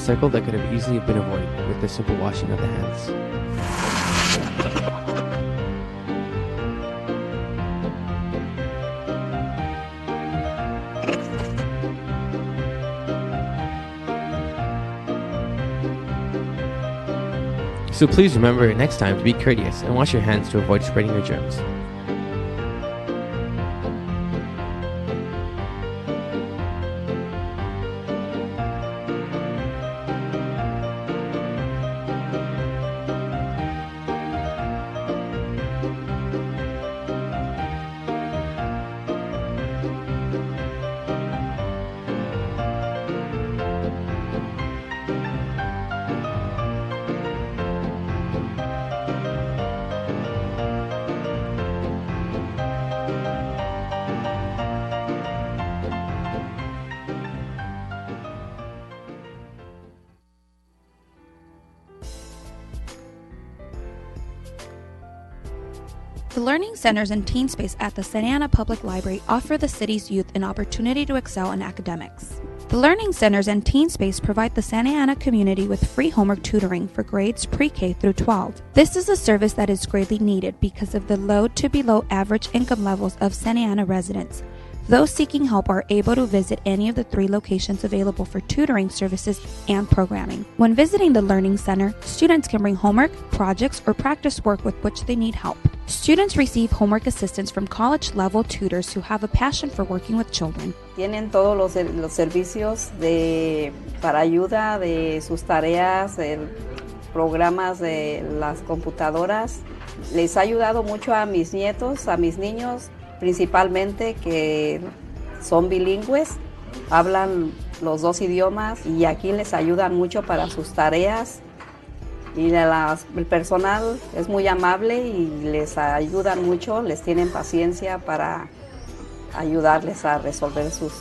cycle that could have easily been avoided with the simple washing of the hands. So please remember next time to be courteous and wash your hands to avoid spreading your germs. The Learning Centers and Teen Space at the Santa Ana Public Library offer the city's youth an opportunity to excel in academics. The Learning Centers and Teen Space provide the Santa Ana community with free homework tutoring for grades pre-K through 12. This is a service that is greatly needed because of the low to below average income levels of Santa Ana residents. Those seeking help are able to visit any of the 3 locations available for tutoring services and programming. When visiting the Learning Center, students can bring homework, projects, or practice work with which they need help. Students receive homework assistance from college-level tutors who have a passion for working with children. Tienen todos los servicios para ayuda de sus tareas, programas de las computadoras. Les ha ayudado mucho a mis nietos, a mis niños, principalmente que son bilingües, hablan los 2 idiomas y aquí les ayudan mucho para sus tareas. Y el personal es muy amable y les ayudan mucho, les tienen paciencia para ayudarles a resolver sus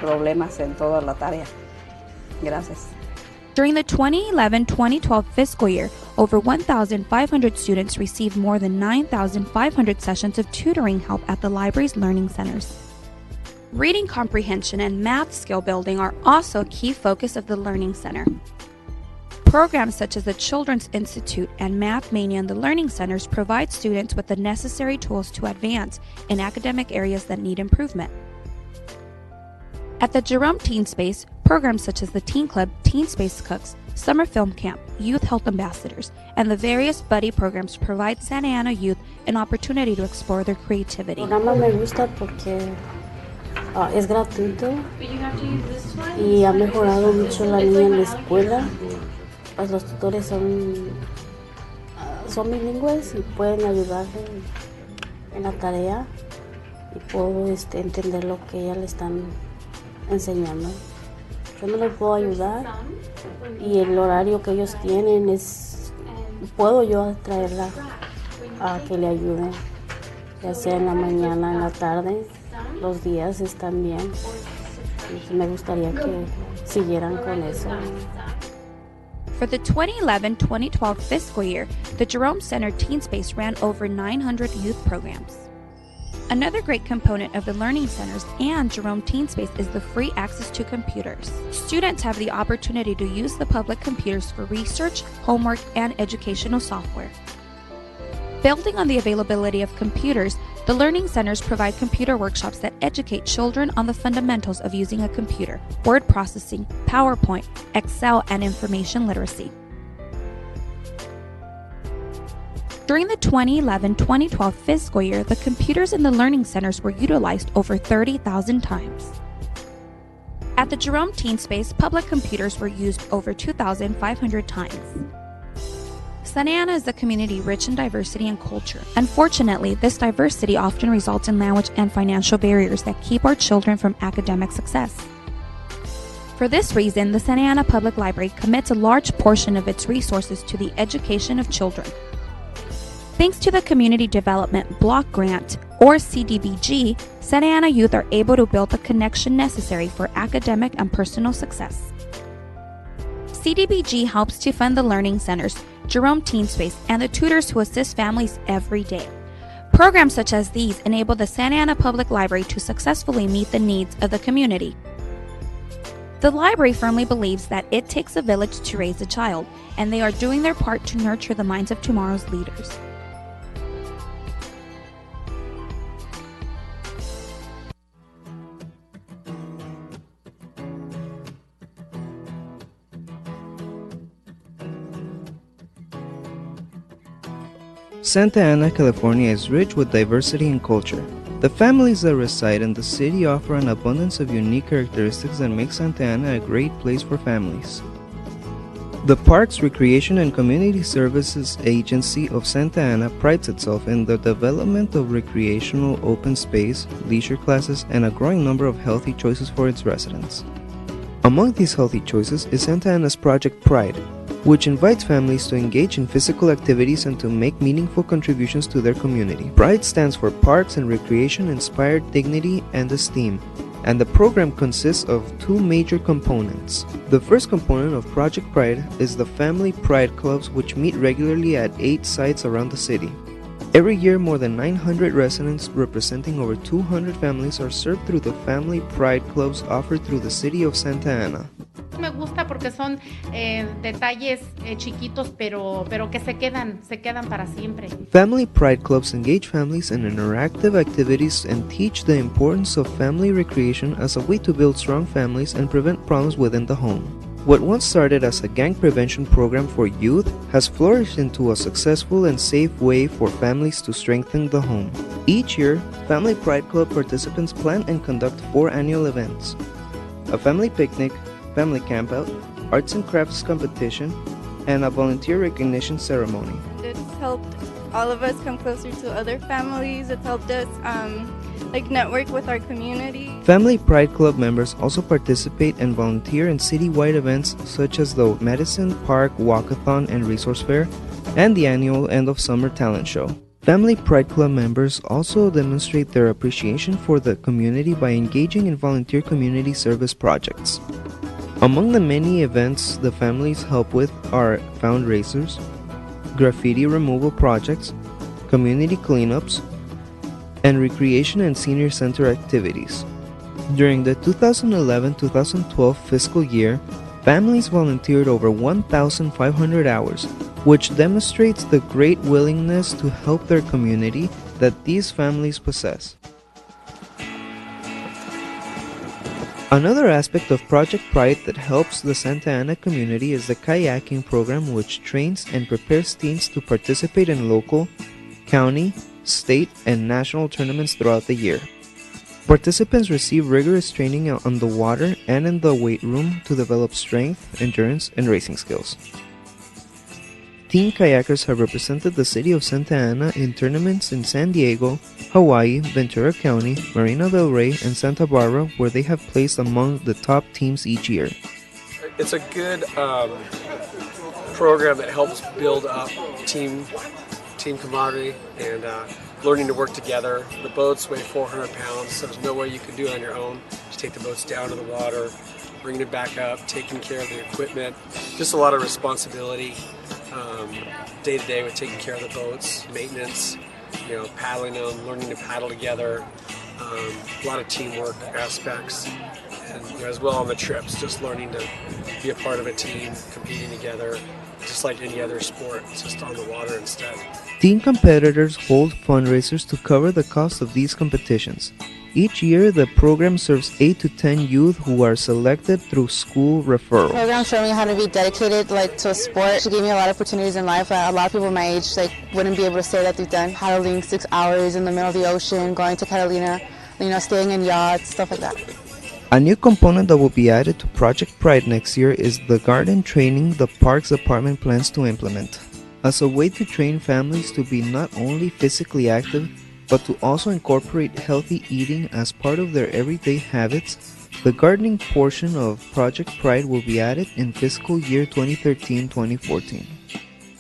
problemas en toda la tarea. Gracias. During the 2011-2012 fiscal year, over 1,500 students received more than 9,500 sessions of tutoring help at the library's learning centers. Reading comprehension and math skill building are also a key focus of the Learning Center. Programs such as the Children's Institute and Math Mania in the Learning Centers provide students with the necessary tools to advance in academic areas that need improvement. At the Jerome Teen Space, programs such as the Teen Club, Teen Space Cooks, Summer Film Camp, Youth Health Ambassadors, and the various buddy programs provide Santa Ana youth an opportunity to explore their creativity. El programa me gusta porque es gratuito y ha mejorado mucho la niña en la escuela. Pues los tutores son bilingües y pueden ayudarle en la tarea y puedo entender lo que ella le están enseñando. Yo no les puedo ayudar y el horario que ellos tienen puedo yo atraerla a que le ayude, ya sea en la mañana, en la tarde, los días están bien. Y me gustaría que siguieran con eso. For the 2011-2012 fiscal year, the Jerome Center Teen Space ran over 900 youth programs. Another great component of the Learning Centers and Jerome Teen Space is the free access to computers. Students have the opportunity to use the public computers for research, homework, and educational software. Building on the availability of computers, the Learning Centers provide computer workshops that educate children on the fundamentals of using a computer, word processing, PowerPoint, Excel, and information literacy. During the 2011-2012 fiscal year, the computers in the Learning Centers were utilized over 30,000 times. At the Jerome Teen Space, public computers were used over 2,500 times. Santa Ana is a community rich in diversity and culture. Unfortunately, this diversity often results in language and financial barriers that keep our children from academic success. For this reason, the Santa Ana Public Library commits a large portion of its resources to the education of children. Thanks to the Community Development Block Grant, or CDBG, Santa Ana youth are able to build the connection necessary for academic and personal success. CDBG helps to fund the Learning Centers, Jerome Teen Space, and the tutors who assist families every day. Programs such as these enable the Santa Ana Public Library to successfully meet the needs of the community. The library firmly believes that it takes a village to raise a child, and they are doing their part to nurture the minds of tomorrow's leaders. Santa Ana, California is rich with diversity and culture. The families that reside in the city offer an abundance of unique characteristics that make Santa Ana a great place for families. The Parks, Recreation and Community Services Agency of Santa Ana prides itself in the development of recreational open space, leisure classes, and a growing number of healthy choices for its residents. Among these healthy choices is Santa Ana's Project Pride, which invites families to engage in physical activities and to make meaningful contributions to their community. PRIDE stands for Parks and Recreation Inspired Dignity and Esteem, and the program consists of two major components. The first component of Project Pride is the Family Pride Clubs, which meet regularly at 8 sites around the city. Every year, more than 900 residents representing over 200 families are served through the Family Pride Clubs offered through the city of Santa Ana. Me gusta porque son detalles chiquitos, pero que se quedan para siempre. Family Pride Clubs engage families in interactive activities and teach the importance of family recreation as a way to build strong families and prevent problems within the home. What once started as a gang prevention program for youth has flourished into a successful and safe way for families to strengthen the home. Each year, Family Pride Club participants plan and conduct 4 annual events: a family picnic, family campout, arts and crafts competition, and a volunteer recognition ceremony. It's helped all of us come closer to other families. It's helped us network with our community. Family Pride Club members also participate and volunteer in citywide events such as the Madison Park Walkathon and Resource Fair and the annual End of Summer Talent Show. Family Pride Club members also demonstrate their appreciation for the community by engaging in volunteer community service projects. Among the many events the families help with are fundraisers, graffiti removal projects, community cleanups, and recreation and senior center activities. During the 2011-2012 fiscal year, families volunteered over 1,500 hours, which demonstrates the great willingness to help their community that these families possess. Another aspect of Project Pride that helps the Santa Ana community is the kayaking program, which trains and prepares teens to participate in local, county, state, and national tournaments throughout the year. Participants receive rigorous training on the water and in the weight room to develop strength, endurance, and racing skills. Teen kayakers have represented the city of Santa Ana in tournaments in San Diego, Hawaii, Ventura County, Marina del Rey, and Santa Barbara, where they have placed among the top teams each year. It's a good program that helps build up team camaraderie and learning to work together. The boats weigh 400 pounds, so there's no way you can do it on your own. Just take the boats down to the water, bringing it back up, taking care of the equipment. Just a lot of responsibility day to day with taking care of the boats, maintenance, paddling them, learning to paddle together, a lot of teamwork aspects, and as well on the trips, just learning to be a part of a team, competing together, just like any other sport, just on the water instead. Teen competitors hold fundraisers to cover the cost of these competitions. Each year, the program serves 8 to 10 youth who are selected through school referral. The program showed me how to be dedicated to a sport. It gave me a lot of opportunities in life. A lot of people my age wouldn't be able to say that they've done paddling 6 hours in the middle of the ocean, going to Catalina, staying in yachts, stuff like that. A new component that will be added to Project Pride next year is the garden training the Parks Department plans to implement. As a way to train families to be not only physically active, but to also incorporate healthy eating as part of their everyday habits, the gardening portion of Project Pride will be added in fiscal year 2013-2014.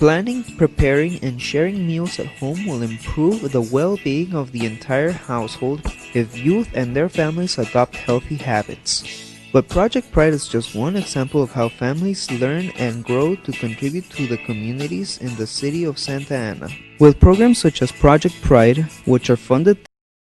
Planning, preparing, and sharing meals at home will improve the well-being of the entire household if youth and their families adopt healthy habits. But Project Pride is just one example of how families learn and grow to contribute to the communities in the city of Santa Ana. With programs such as Project Pride, which are funded